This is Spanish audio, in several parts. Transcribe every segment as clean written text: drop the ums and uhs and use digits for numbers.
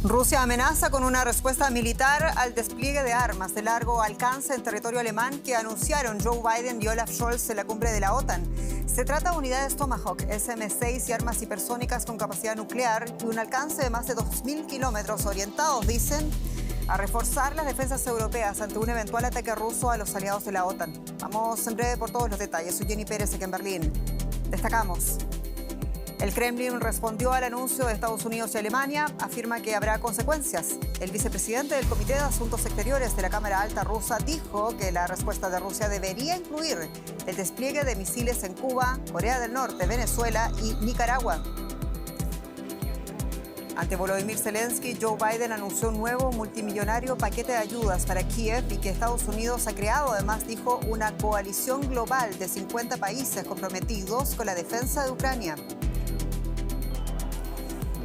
Rusia amenaza con una respuesta militar al despliegue de armas de largo alcance en territorio alemán que anunciaron Joe Biden y Olaf Scholz en la cumbre de la OTAN. Se trata de unidades Tomahawk, SM-6 y armas hipersónicas con capacidad nuclear y un alcance de más de 2.000 kilómetros orientados, dicen, a reforzar las defensas europeas ante un eventual ataque ruso a los aliados de la OTAN. Vamos en breve por todos los detalles. Soy Jenny Pérez, aquí en Berlín. Destacamos. El Kremlin respondió al anuncio de Estados Unidos y Alemania, afirma que habrá consecuencias. El vicepresidente del Comité de Asuntos Exteriores de la Cámara Alta rusa dijo que la respuesta de Rusia debería incluir el despliegue de misiles en Cuba, Corea del Norte, Venezuela y Nicaragua. Ante Volodymyr Zelensky, Joe Biden anunció un nuevo multimillonario paquete de ayudas para Kiev y que Estados Unidos ha creado, además, dijo, una coalición global de 50 países comprometidos con la defensa de Ucrania.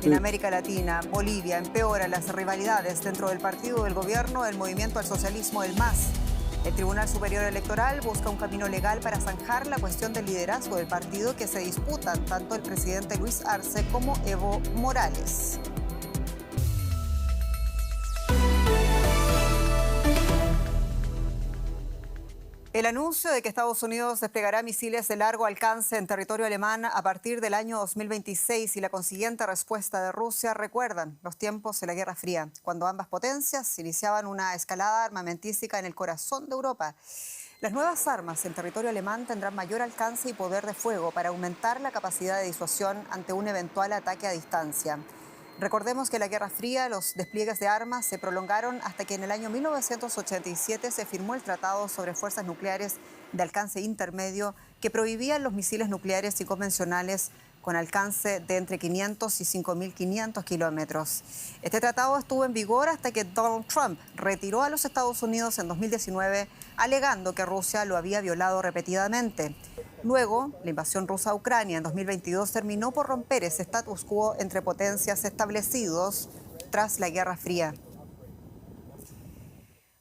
En América Latina, Bolivia empeora las rivalidades dentro del partido del gobierno del Movimiento al Socialismo, el MAS. El Tribunal Superior Electoral busca un camino legal para zanjar la cuestión del liderazgo del partido que se disputan tanto el presidente Luis Arce como Evo Morales. El anuncio de que Estados Unidos desplegará misiles de largo alcance en territorio alemán a partir del año 2026 y la consiguiente respuesta de Rusia recuerdan los tiempos de la Guerra Fría, cuando ambas potencias iniciaban una escalada armamentística en el corazón de Europa. Las nuevas armas en territorio alemán tendrán mayor alcance y poder de fuego para aumentar la capacidad de disuasión ante un eventual ataque a distancia. Recordemos que en la Guerra Fría los despliegues de armas se prolongaron hasta que en el año 1987 se firmó el Tratado sobre Fuerzas Nucleares de Alcance Intermedio que prohibía los misiles nucleares y convencionales con alcance de entre 500 y 5.500 kilómetros. Este tratado estuvo en vigor hasta que Donald Trump retiró a los Estados Unidos en 2019, alegando que Rusia lo había violado repetidamente. Luego, la invasión rusa a Ucrania en 2022 terminó por romper ese status quo entre potencias establecidos tras la Guerra Fría.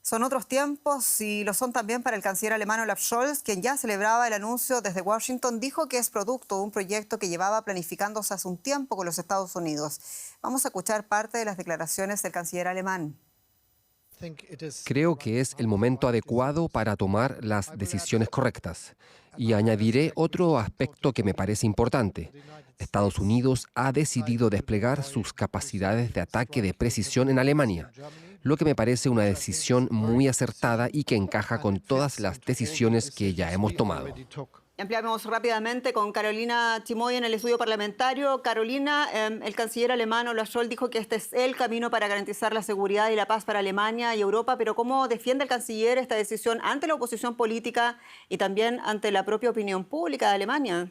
Son otros tiempos y lo son también para el canciller alemán Olaf Scholz, quien ya celebraba el anuncio desde Washington. Dijo que es producto de un proyecto que llevaba planificándose hace un tiempo con los Estados Unidos. Vamos a escuchar parte de las declaraciones del canciller alemán. Creo que es el momento adecuado para tomar las decisiones correctas. Y añadiré otro aspecto que me parece importante. Estados Unidos ha decidido desplegar sus capacidades de ataque de precisión en Alemania, lo que me parece una decisión muy acertada y que encaja con todas las decisiones que ya hemos tomado. Ampliamos rápidamente con Carolina Chimoy en el estudio parlamentario. Carolina, el canciller alemán Olaf Scholz dijo que este es el camino para garantizar la seguridad y la paz para Alemania y Europa, pero ¿cómo defiende el canciller esta decisión ante la oposición política y también ante la propia opinión pública de Alemania?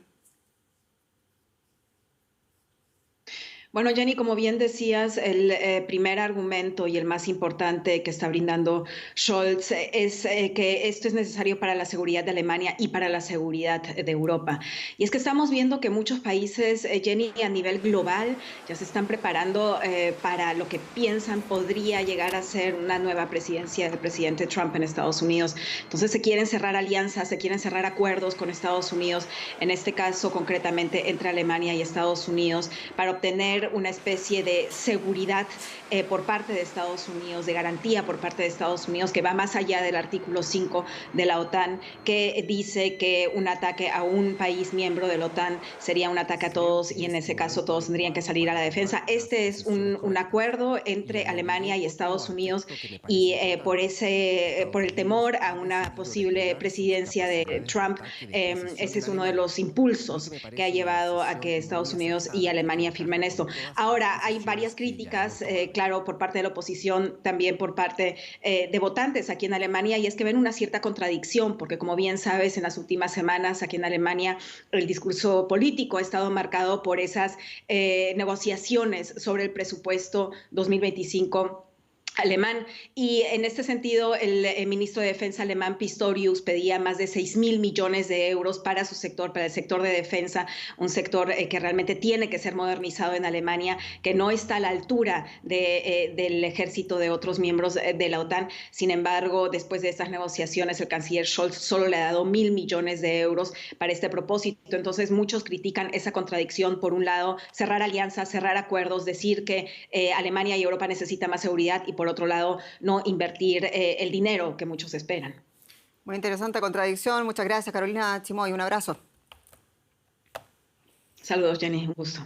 Bueno, Jenny, como bien decías, el primer argumento y el más importante que está brindando Scholz es que esto es necesario para la seguridad de Alemania y para la seguridad de Europa. Y es que estamos viendo que muchos países, Jenny, a nivel global, ya se están preparando para lo que piensan podría llegar a ser una nueva presidencia del presidente Trump en Estados Unidos. Entonces se quieren cerrar alianzas, se quieren cerrar acuerdos con Estados Unidos, en este caso concretamente entre Alemania y Estados Unidos, para obtener una especie de seguridad por parte de Estados Unidos, de garantía por parte de Estados Unidos, que va más allá del artículo 5 de la OTAN, que dice que un ataque a un país miembro de la OTAN sería un ataque a todos y en ese caso todos tendrían que salir a la defensa. Este es un acuerdo entre Alemania y Estados Unidos y por el temor a una posible presidencia de Trump, ese es uno de los impulsos que ha llevado a que Estados Unidos y Alemania firmen esto. Ahora, hay varias críticas, claro, por parte de la oposición, también por parte de votantes aquí en Alemania, y es que ven una cierta contradicción, porque como bien sabes, en las últimas semanas aquí en Alemania el discurso político ha estado marcado por esas negociaciones sobre el presupuesto 2025 alemán. Y en este sentido, el ministro de Defensa alemán Pistorius pedía más de 6.000 millones de euros para su sector, para el sector de defensa, un sector que realmente tiene que ser modernizado en Alemania, que no está a la altura del ejército de otros miembros de la OTAN. Sin embargo, después de estas negociaciones, el canciller Scholz solo le ha dado 1.000 millones de euros para este propósito. Entonces, muchos critican esa contradicción. Por un lado, cerrar alianzas, cerrar acuerdos, decir que Alemania y Europa necesitan más seguridad, y por otro lado, no invertir el dinero que muchos esperan. Muy interesante contradicción. Muchas gracias, Carolina Chimoy. Un abrazo. Saludos, Jenny. Un gusto.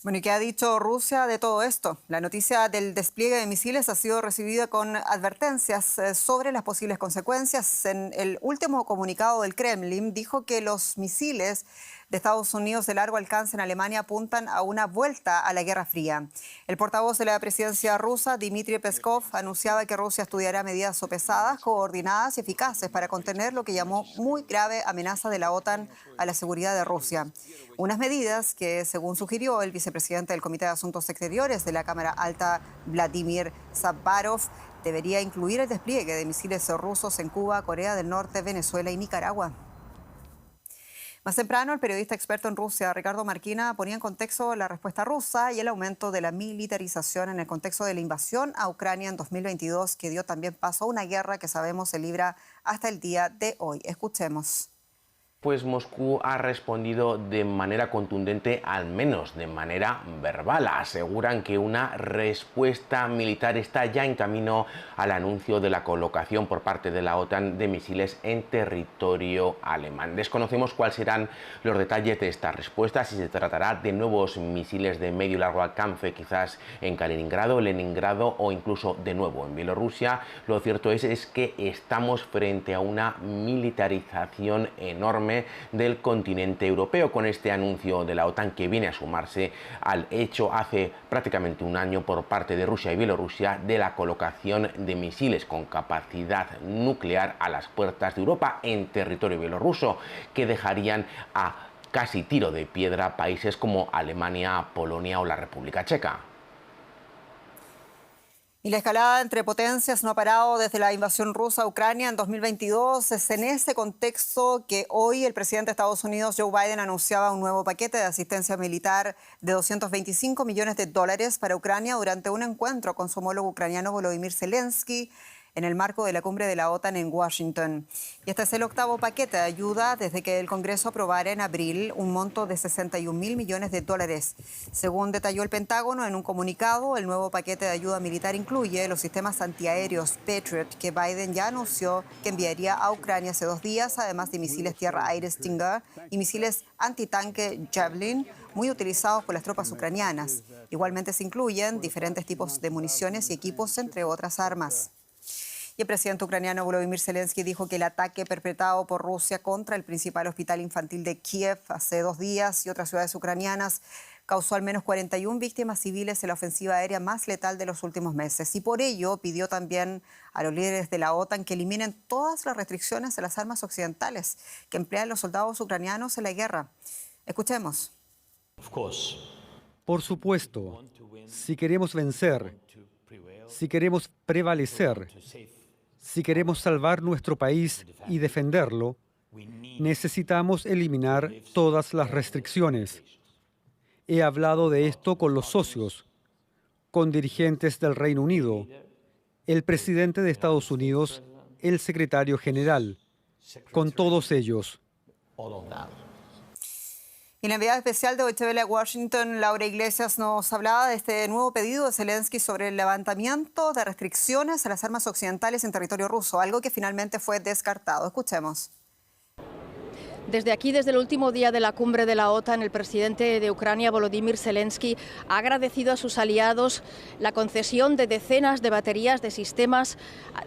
Bueno, ¿y qué ha dicho Rusia de todo esto? La noticia del despliegue de misiles ha sido recibida con advertencias sobre las posibles consecuencias. En el último comunicado del Kremlin dijo que los misiles de Estados Unidos de largo alcance en Alemania apuntan a una vuelta a la Guerra Fría. El portavoz de la presidencia rusa, Dmitry Peskov, anunciaba que Rusia estudiará medidas sopesadas, coordinadas y eficaces para contener lo que llamó muy grave amenaza de la OTAN a la seguridad de Rusia. Unas medidas que, según sugirió el vicepresidente del Comité de Asuntos Exteriores de la Cámara Alta, Vladimir Zavarov, debería incluir el despliegue de misiles rusos en Cuba, Corea del Norte, Venezuela y Nicaragua. Más temprano, el periodista experto en Rusia, Ricardo Marquina, ponía en contexto la respuesta rusa y el aumento de la militarización en el contexto de la invasión a Ucrania en 2022, que dio también paso a una guerra que sabemos se libra hasta el día de hoy. Escuchemos. Pues Moscú ha respondido de manera contundente, al menos de manera verbal. Aseguran que una respuesta militar está ya en camino al anuncio de la colocación por parte de la OTAN de misiles en territorio alemán. Desconocemos cuáles serán los detalles de esta respuesta, si se tratará de nuevos misiles de medio y largo alcance, quizás en Kaliningrado, Leningrado o incluso de nuevo en Bielorrusia. Lo cierto es que estamos frente a una militarización enorme del continente europeo, con este anuncio de la OTAN que viene a sumarse al hecho hace prácticamente un año por parte de Rusia y Bielorrusia de la colocación de misiles con capacidad nuclear a las puertas de Europa en territorio bielorruso, que dejarían a casi tiro de piedra países como Alemania, Polonia o la República Checa. Y la escalada entre potencias no ha parado desde la invasión rusa a Ucrania en 2022. Es en ese contexto que hoy el presidente de Estados Unidos, Joe Biden, anunciaba un nuevo paquete de asistencia militar de $225 millones para Ucrania durante un encuentro con su homólogo ucraniano Volodymyr Zelensky en el marco de la cumbre de la OTAN en Washington. Y este es el octavo paquete de ayuda desde que el Congreso aprobara en abril un monto de $61.000 millones. Según detalló el Pentágono en un comunicado, el nuevo paquete de ayuda militar incluye los sistemas antiaéreos Patriot, que Biden ya anunció que enviaría a Ucrania hace 2 días, además de misiles tierra-aire Stinger y misiles antitanque Javelin, muy utilizados por las tropas ucranianas. Igualmente se incluyen diferentes tipos de municiones y equipos, entre otras armas. Y el presidente ucraniano Volodymyr Zelensky dijo que el ataque perpetrado por Rusia contra el principal hospital infantil de Kiev hace 2 días y otras ciudades ucranianas causó al menos 41 víctimas civiles en la ofensiva aérea más letal de los últimos meses. Y por ello pidió también a los líderes de la OTAN que eliminen todas las restricciones a las armas occidentales que emplean los soldados ucranianos en la guerra. Escuchemos. Por supuesto, si queremos vencer, si queremos prevalecer, si queremos salvar nuestro país y defenderlo, necesitamos eliminar todas las restricciones. He hablado de esto con los socios, con dirigentes del Reino Unido, el presidente de Estados Unidos, el secretario general, con todos ellos. Y la enviada especial de Deutsche Welle a Washington, Laura Iglesias, nos hablaba de este nuevo pedido de Zelensky sobre el levantamiento de restricciones a las armas occidentales en territorio ruso, algo que finalmente fue descartado. Escuchemos. Desde aquí, desde el último día de la cumbre de la OTAN, el presidente de Ucrania, Volodymyr Zelensky, ha agradecido a sus aliados la concesión de decenas de baterías de sistemas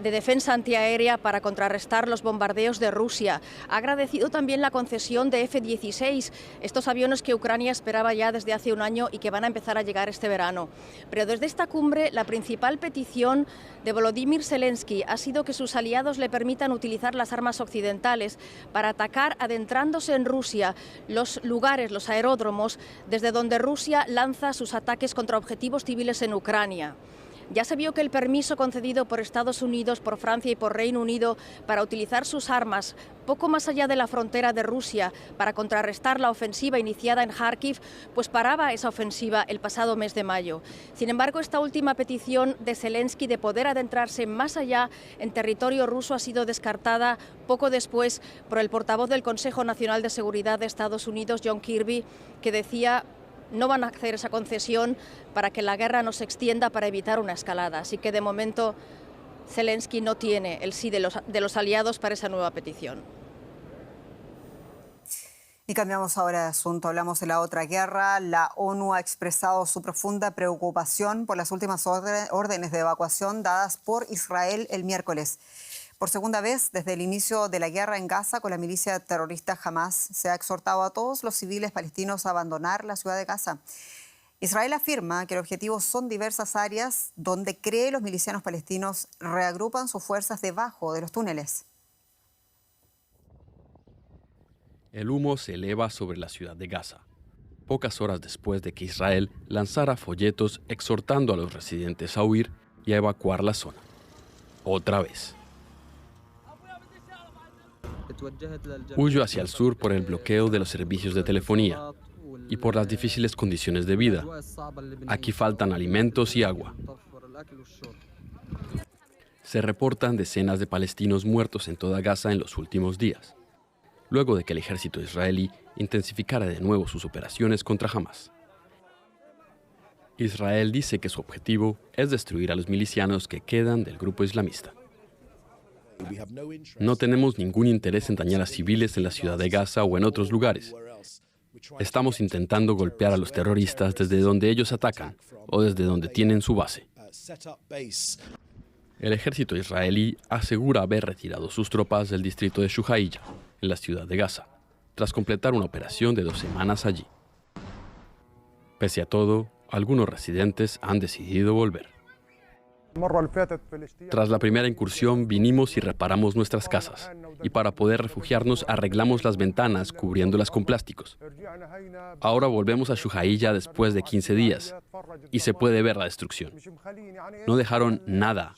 de defensa antiaérea para contrarrestar los bombardeos de Rusia. Ha agradecido también la concesión de F-16, estos aviones que Ucrania esperaba ya desde hace un año y que van a empezar a llegar este verano. Pero desde esta cumbre, la principal petición de Volodymyr Zelensky ha sido que sus aliados le permitan utilizar las armas occidentales para atacar adentrándose en Rusia los lugares, los aeródromos, desde donde Rusia lanza sus ataques contra objetivos civiles en Ucrania. Ya se vio que el permiso concedido por Estados Unidos, por Francia y por Reino Unido para utilizar sus armas poco más allá de la frontera de Rusia para contrarrestar la ofensiva iniciada en Kharkiv, pues paraba esa ofensiva el pasado mes de mayo. Sin embargo, esta última petición de Zelensky de poder adentrarse más allá en territorio ruso ha sido descartada poco después por el portavoz del Consejo Nacional de Seguridad de Estados Unidos, John Kirby, que decía: no van a hacer esa concesión para que la guerra no se extienda, para evitar una escalada. Así que de momento Zelensky no tiene el sí de los aliados para esa nueva petición. Y cambiamos ahora de asunto, hablamos de la otra guerra. La ONU ha expresado su profunda preocupación por las últimas órdenes de evacuación dadas por Israel el miércoles. Por segunda vez desde el inicio de la guerra en Gaza con la milicia terrorista Hamas, se ha exhortado a todos los civiles palestinos a abandonar la ciudad de Gaza. Israel afirma que el objetivo son diversas áreas donde cree los milicianos palestinos reagrupan sus fuerzas debajo de los túneles. El humo se eleva sobre la ciudad de Gaza, pocas horas después de que Israel lanzara folletos exhortando a los residentes a huir y a evacuar la zona. Otra vez. Huyo hacia el sur por el bloqueo de los servicios de telefonía y por las difíciles condiciones de vida. Aquí faltan alimentos y agua. Se reportan decenas de palestinos muertos en toda Gaza en los últimos días, luego de que el ejército israelí intensificara de nuevo sus operaciones contra Hamas. Israel dice que su objetivo es destruir a los milicianos que quedan del grupo islamista. No tenemos ningún interés en dañar a civiles en la ciudad de Gaza o en otros lugares. Estamos intentando golpear a los terroristas desde donde ellos atacan o desde donde tienen su base. El ejército israelí asegura haber retirado sus tropas del distrito de Shujailla, en la ciudad de Gaza, tras completar una operación de 2 semanas allí. Pese a todo, algunos residentes han decidido volver. Tras la primera incursión vinimos y reparamos nuestras casas, y para poder refugiarnos arreglamos las ventanas cubriéndolas con plásticos. Ahora volvemos a Shujailla después de 15 días, y se puede ver la destrucción. No dejaron nada,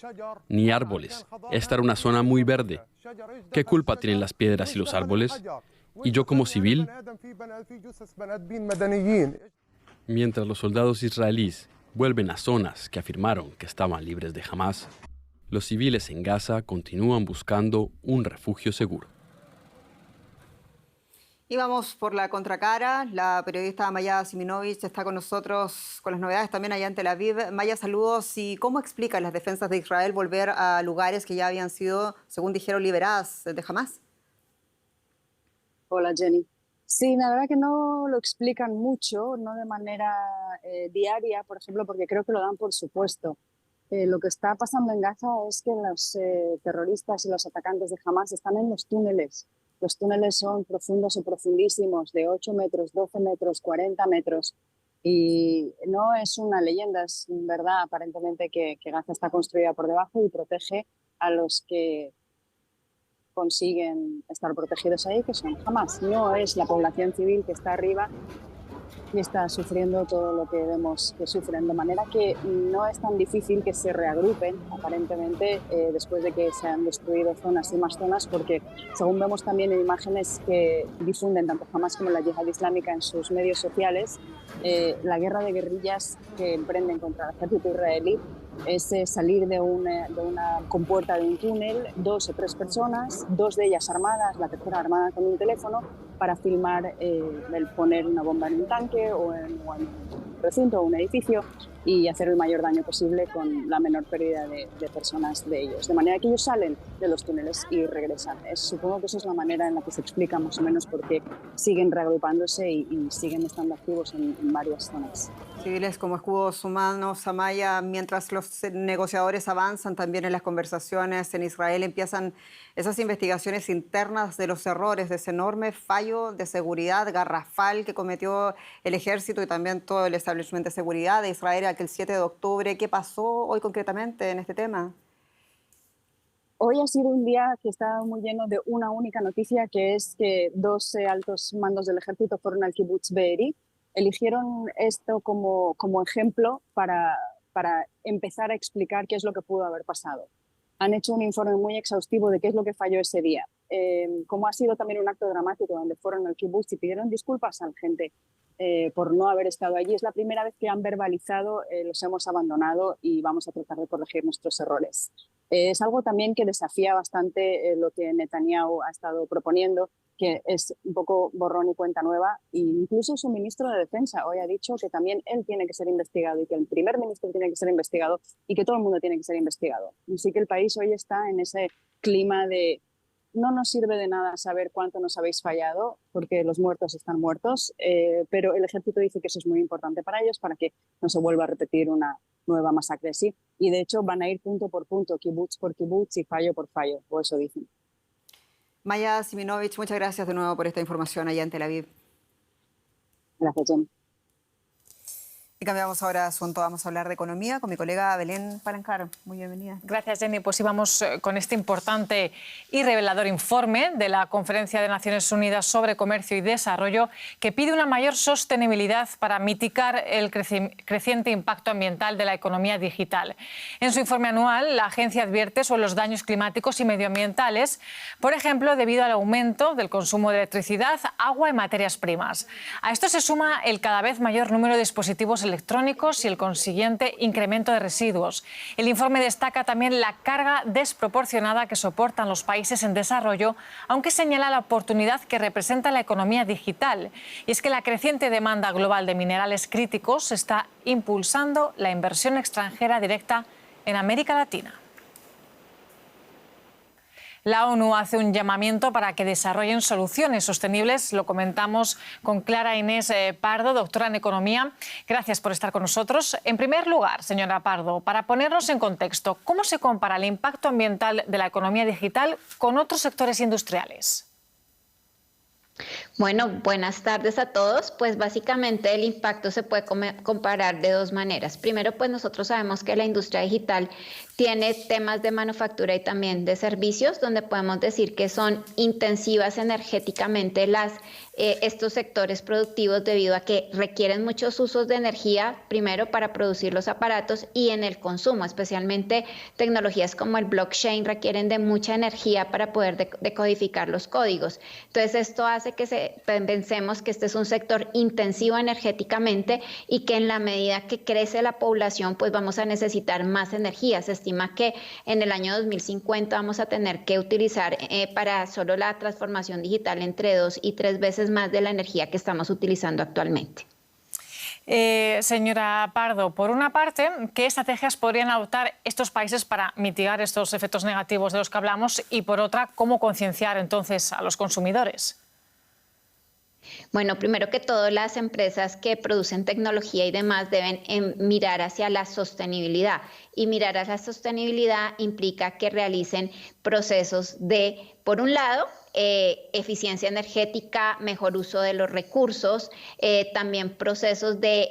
ni árboles. Esta era una zona muy verde. ¿Qué culpa tienen las piedras y los árboles? ¿Y yo como civil? Mientras los soldados israelíes vuelven a zonas que afirmaron que estaban libres de Hamas, los civiles en Gaza continúan buscando un refugio seguro. Y vamos por la contracara. La periodista Maya Siminovich está con nosotros con las novedades también allá en Tel Aviv. Maya, saludos. ¿Y cómo explican las defensas de Israel volver a lugares que ya habían sido, según dijeron, liberadas de Hamas? Hola, Jenny. Sí, la verdad que no lo explican mucho, no de manera diaria, por ejemplo, porque creo que lo dan por supuesto. Lo que está pasando en Gaza es que los terroristas y los atacantes de Hamas están en los túneles. Los túneles son profundos o profundísimos, de 8 metros, 12 metros, 40 metros. Y no es una leyenda, es verdad aparentemente que Gaza está construida por debajo y protege a los que consiguen estar protegidos ahí, que son Hamas. No es la población civil que está arriba y está sufriendo todo lo que vemos que sufren, de manera que no es tan difícil que se reagrupen, aparentemente, después de que se han destruido zonas y más zonas, porque según vemos también en imágenes que difunden tanto Hamas como la Yihad Islámica en sus medios sociales, la guerra de guerrillas que emprenden contra el ejército israelí es salir de una compuerta de un túnel, 2 o 3 personas, 2 de ellas armadas, la tercera armada con un teléfono, para filmar el poner una bomba en un tanque o en un recinto o un edificio y hacer el mayor daño posible con la menor pérdida de personas de ellos. De manera que ellos salen de los túneles y regresan. Supongo que esa es la manera en la que se explica más o menos por qué siguen reagrupándose y siguen estando activos en varias zonas. Civiles como escudos humanos, Amaya, mientras los negociadores avanzan también en las conversaciones en Israel, empiezan esas investigaciones internas de los errores, de ese enorme fallo de seguridad garrafal que cometió el ejército y también todo el establishment de seguridad de Israel aquel 7 de octubre. ¿Qué pasó hoy concretamente en este tema? Hoy ha sido un día que está muy lleno de una única noticia, que es que 2 altos mandos del ejército fueron al kibbutz Be'eri. Eligieron esto como ejemplo para para empezar a explicar qué es lo que pudo haber pasado. Han hecho un informe muy exhaustivo de qué es lo que falló ese día. Como ha sido también un acto dramático donde fueron al kibutz y pidieron disculpas a la gente por no haber estado allí. Es la primera vez que han verbalizado, los hemos abandonado y vamos a tratar de corregir nuestros errores. Es algo también que desafía bastante lo que Netanyahu ha estado proponiendo, que es un poco borrón y cuenta nueva. E incluso su ministro de Defensa hoy ha dicho que también él tiene que ser investigado y que el primer ministro tiene que ser investigado y que todo el mundo tiene que ser investigado. Así que el país hoy está en ese clima de no nos sirve de nada saber cuánto nos habéis fallado porque los muertos están muertos, pero el ejército dice que eso es muy importante para ellos para que no se vuelva a repetir una nueva masacre así. Y de hecho van a ir punto por punto, kibutz por kibutz y fallo por fallo, o eso dicen. Maya Siminovich, muchas gracias de nuevo por esta información allá en Tel Aviv. Gracias, Jenny. Y cambiamos ahora de asunto, vamos a hablar de economía con mi colega Belén Palancar. Muy bienvenida. Gracias, Jenny. Pues sí, vamos con este importante y revelador informe de la Conferencia de Naciones Unidas sobre Comercio y Desarrollo, que pide una mayor sostenibilidad para mitigar el creciente impacto ambiental de la economía digital. En su informe anual, la agencia advierte sobre los daños climáticos y medioambientales, por ejemplo, debido al aumento del consumo de electricidad, agua y materias primas. A esto se suma el cada vez mayor número de dispositivos electrónicos y el consiguiente incremento de residuos. El informe destaca también la carga desproporcionada que soportan los países en desarrollo, aunque señala la oportunidad que representa la economía digital. Y es que la creciente demanda global de minerales críticos está impulsando la inversión extranjera directa en América Latina. La ONU hace un llamamiento para que desarrollen soluciones sostenibles. Lo comentamos con Clara Inés Pardo, doctora en Economía. Gracias por estar con nosotros. En primer lugar, señora Pardo, para ponernos en contexto, ¿cómo se compara el impacto ambiental de la economía digital con otros sectores industriales? Bueno, buenas tardes a todos. Pues básicamente el impacto se puede comparar de dos maneras. Primero, pues nosotros sabemos que la industria digital tiene temas de manufactura y también de servicios, donde podemos decir que son intensivas energéticamente estos sectores productivos debido a que requieren muchos usos de energía, primero para producir los aparatos y en el consumo, especialmente tecnologías como el blockchain requieren de mucha energía para poder decodificar los códigos. Entonces esto hace que pensemos que este es un sector intensivo energéticamente y que en la medida que crece la población pues vamos a necesitar más energía. Se estima que en el año 2050 vamos a tener que utilizar para solo la transformación digital entre 2 y 3 veces más de la energía que estamos utilizando actualmente. Señora Pardo, por una parte, ¿qué estrategias podrían adoptar estos países para mitigar estos efectos negativos de los que hablamos? Y por otra, ¿cómo concienciar entonces a los consumidores? Bueno, primero que todo, las empresas que producen tecnología y demás deben mirar hacia la sostenibilidad. Y mirar hacia la sostenibilidad implica que realicen procesos de, por un lado, eficiencia energética, mejor uso de los recursos, también procesos de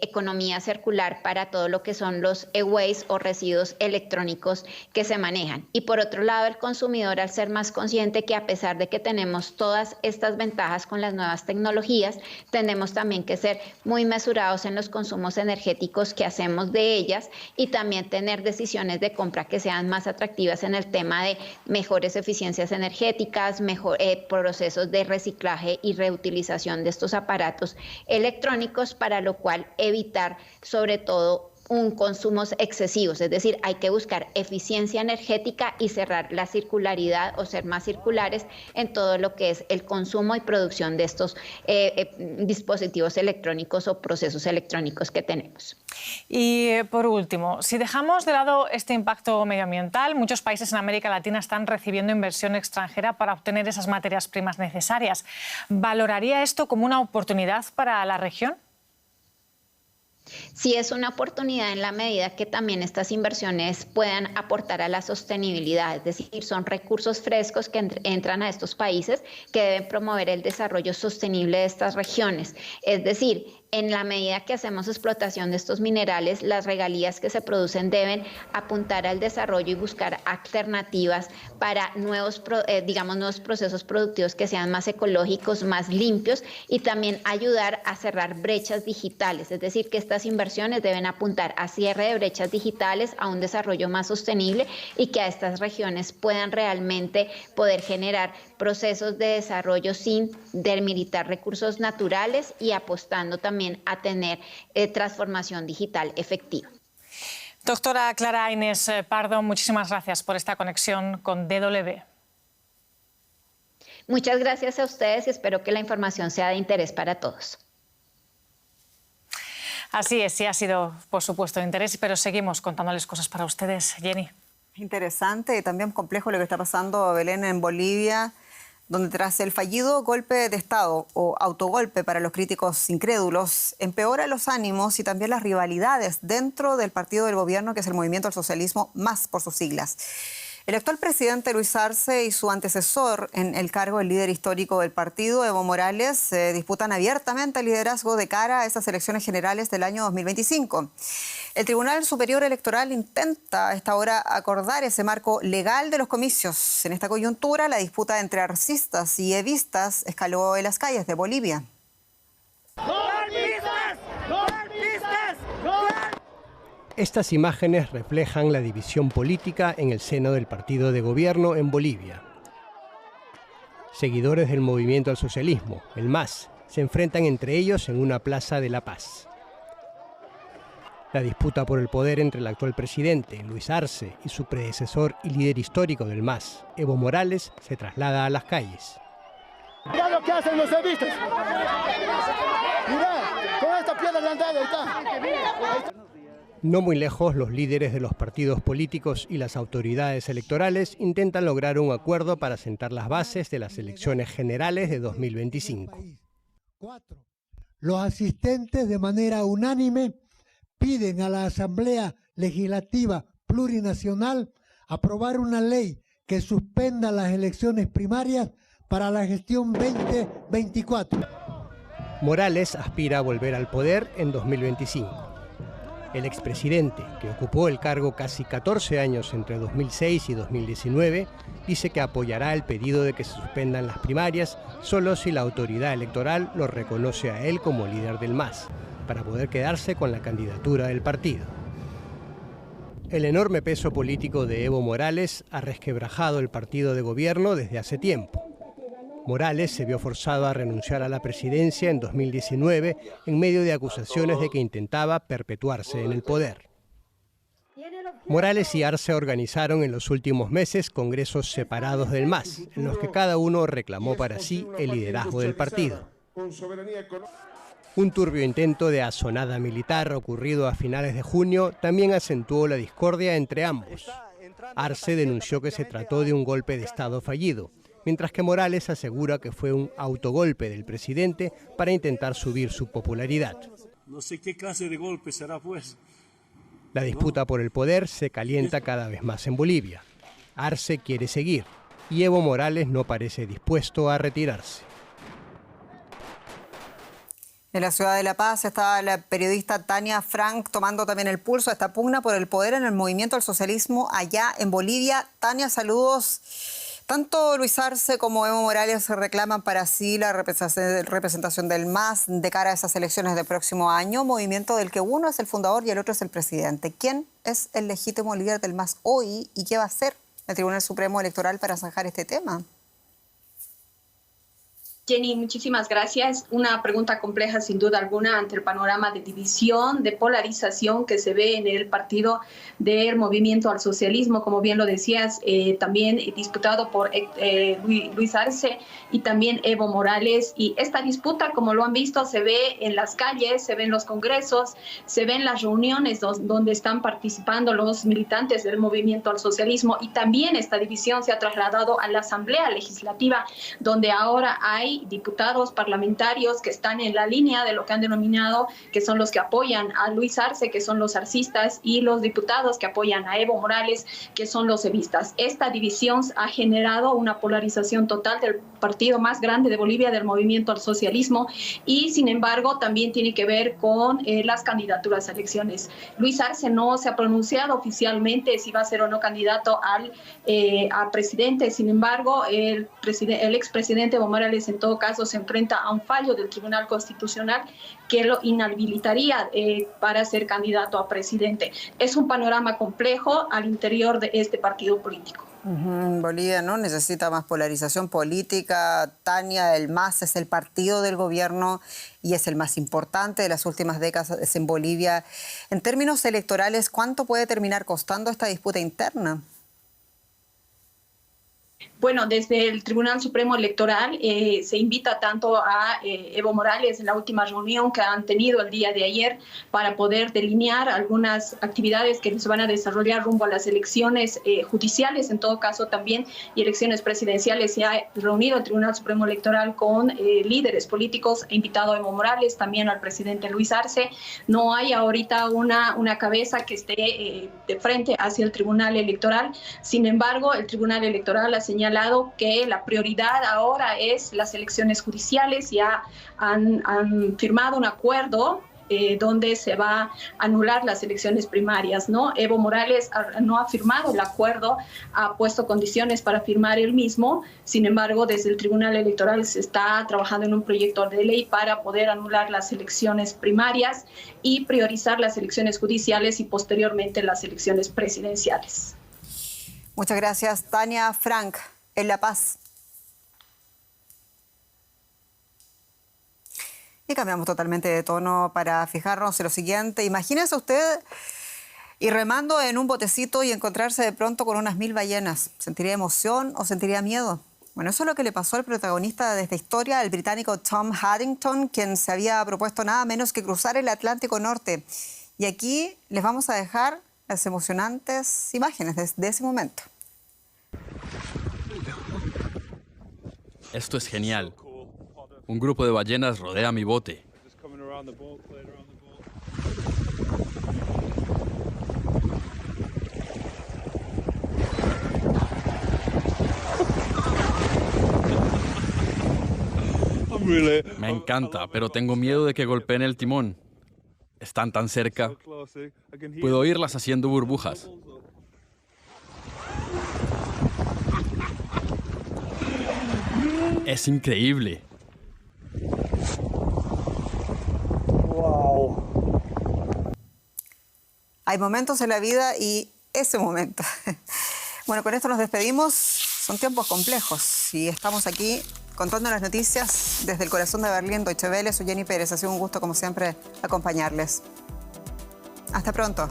economía circular para todo lo que son los e-waste o residuos electrónicos que se manejan. Y por otro lado, el consumidor, al ser más consciente que a pesar de que tenemos todas estas ventajas con las nuevas tecnologías, tenemos también que ser muy mesurados en los consumos energéticos que hacemos de ellas y también tener decisiones de compra que sean más atractivas en el tema de mejores eficiencias energéticas, mejor procesos de reciclaje y reutilización de estos aparatos electrónicos, para lo cual evitar sobre todo consumos excesivos, es decir, hay que buscar eficiencia energética y cerrar la circularidad o ser más circulares en todo lo que es el consumo y producción de estos dispositivos electrónicos o procesos electrónicos que tenemos. Y por último, si dejamos de lado este impacto medioambiental, muchos países en América Latina están recibiendo inversión extranjera para obtener esas materias primas necesarias. ¿Valoraría esto como una oportunidad para la región? Sí, es una oportunidad en la medida que también estas inversiones puedan aportar a la sostenibilidad, es decir, son recursos frescos que entran a estos países que deben promover el desarrollo sostenible de estas regiones. Es decir, En la medida que hacemos explotación de estos minerales, las regalías que se producen deben apuntar al desarrollo y buscar alternativas para nuevos procesos productivos que sean más ecológicos, más limpios, y también ayudar a cerrar brechas digitales. Es decir, que estas inversiones deben apuntar a cierre de brechas digitales, a un desarrollo más sostenible y que a estas regiones puedan realmente poder generar procesos de desarrollo sin demilitar recursos naturales y apostando también a tener transformación digital efectiva. Doctora Clara Inés Pardo, muchísimas gracias por esta conexión con DW. Muchas gracias a ustedes y espero que la información sea de interés para todos. Así es, sí ha sido, por supuesto, de interés, pero seguimos contándoles cosas para ustedes. Jenny. Interesante y también complejo lo que está pasando, Belén, en Bolivia, donde tras el fallido golpe de Estado o autogolpe para los críticos incrédulos, empeora los ánimos y también las rivalidades dentro del partido del gobierno, que es el Movimiento al Socialismo, MAS por sus siglas. El actual presidente Luis Arce y su antecesor en el cargo, el líder histórico del partido, Evo Morales, disputan abiertamente el liderazgo de cara a esas elecciones generales del año 2025. El Tribunal Superior Electoral intenta a esta hora acordar ese marco legal de los comicios. En esta coyuntura, la disputa entre arcistas y evistas escaló en las calles de Bolivia. Estas imágenes reflejan la división política en el seno del partido de gobierno en Bolivia. Seguidores del Movimiento al Socialismo, el MAS, se enfrentan entre ellos en una plaza de La Paz. La disputa por el poder entre el actual presidente, Luis Arce, y su predecesor y líder histórico del MAS, Evo Morales, se traslada a las calles. Mirá lo que hacen los evistas. Mirá, con esta piedra le han dado, ahí está. No muy lejos, los líderes de los partidos políticos y las autoridades electorales intentan lograr un acuerdo para sentar las bases de las elecciones generales de 2025. Los asistentes, de manera unánime, piden a la Asamblea Legislativa Plurinacional aprobar una ley que suspenda las elecciones primarias para la gestión 2024. Morales aspira a volver al poder en 2025. El expresidente, que ocupó el cargo casi 14 años entre 2006 y 2019, dice que apoyará el pedido de que se suspendan las primarias solo si la autoridad electoral lo reconoce a él como líder del MAS, para poder quedarse con la candidatura del partido. El enorme peso político de Evo Morales ha resquebrajado el partido de gobierno desde hace tiempo. Morales se vio forzado a renunciar a la presidencia en 2019 en medio de acusaciones de que intentaba perpetuarse en el poder. Morales y Arce organizaron en los últimos meses congresos separados del MAS, en los que cada uno reclamó para sí el liderazgo del partido. Un turbio intento de asonada militar ocurrido a finales de junio también acentuó la discordia entre ambos. Arce denunció que se trató de un golpe de Estado fallido, mientras que Morales asegura que fue un autogolpe del presidente para intentar subir su popularidad. No sé qué clase de golpe será, pues. La disputa por el poder se calienta cada vez más en Bolivia. Arce quiere seguir y Evo Morales no parece dispuesto a retirarse. En la ciudad de La Paz está la periodista Tania Frank tomando también el pulso a esta pugna por el poder en el Movimiento al Socialismo allá en Bolivia. Tania, saludos. Tanto Luis Arce como Evo Morales reclaman para sí la representación del MAS de cara a esas elecciones del próximo año, movimiento del que uno es el fundador y el otro es el presidente. ¿Quién es el legítimo líder del MAS hoy y qué va a hacer el Tribunal Supremo Electoral para zanjar este tema? Jenny, muchísimas gracias. Una pregunta compleja sin duda alguna ante el panorama de división, de polarización que se ve en el partido del Movimiento al Socialismo, como bien lo decías, también disputado por Luis Arce y también Evo Morales. Y esta disputa, como lo han visto, se ve en las calles, se ve en los congresos, se ve en las reuniones donde están participando los militantes del Movimiento al Socialismo, y también esta división se ha trasladado a la Asamblea Legislativa, donde ahora hay hay diputados parlamentarios que están en la línea de lo que han denominado que son los que apoyan a Luis Arce, que son los arcistas, y los diputados que apoyan a Evo Morales, que son los evistas. Esta división ha generado una polarización total del partido más grande de Bolivia, del Movimiento al Socialismo, y sin embargo también tiene que ver con las candidaturas a elecciones. Luis Arce no se ha pronunciado oficialmente si va a ser o no candidato a presidente. Sin embargo, el expresidente Evo Morales en todo caso se enfrenta a un fallo del Tribunal Constitucional que lo inhabilitaría para ser candidato a presidente. Es un panorama complejo al interior de este partido político. Bolivia no necesita más polarización política. Tania, el MAS es el partido del gobierno y es el más importante de las últimas décadas en Bolivia. En términos electorales, ¿cuánto puede terminar costando esta disputa interna? Bueno, desde el Tribunal Supremo Electoral se invita tanto a Evo Morales en la última reunión que han tenido el día de ayer para poder delinear algunas actividades que se van a desarrollar rumbo a las elecciones judiciales, en todo caso también, y elecciones presidenciales. Se ha reunido el Tribunal Supremo Electoral con líderes políticos, ha invitado a Evo Morales, también al presidente Luis Arce. No hay ahorita una cabeza que esté de frente hacia el Tribunal Electoral. Sin embargo, el Tribunal Electoral ha señalado que la prioridad ahora es las elecciones judiciales. Ya han firmado un acuerdo donde se va a anular las elecciones primarias, ¿no? Evo Morales no ha firmado el acuerdo, ha puesto condiciones para firmar el mismo. Sin embargo, desde el Tribunal Electoral se está trabajando en un proyecto de ley para poder anular las elecciones primarias y priorizar las elecciones judiciales y posteriormente las elecciones presidenciales. Muchas gracias, Tania Frank, en La Paz. Y cambiamos totalmente de tono para fijarnos en lo siguiente. Imagínese usted ir remando en un botecito y encontrarse de pronto con unas 1000 ballenas. ¿Sentiría emoción o sentiría miedo? Bueno, eso es lo que le pasó al protagonista de esta historia, el británico Tom Haddington, quien se había propuesto nada menos que cruzar el Atlántico Norte. Y aquí les vamos a dejar las emocionantes imágenes de ese momento. Esto es genial. Un grupo de ballenas rodea mi bote. Me encanta, pero tengo miedo de que golpeen el timón. Están tan cerca. Puedo oírlas haciendo burbujas. Es increíble. Wow. Hay momentos en la vida y ese momento. Bueno, con esto nos despedimos. Son tiempos complejos y estamos aquí contando las noticias desde el corazón de Berlín, Deutsche Welle. Soy Jenny Pérez. Ha sido un gusto, como siempre, acompañarles. Hasta pronto.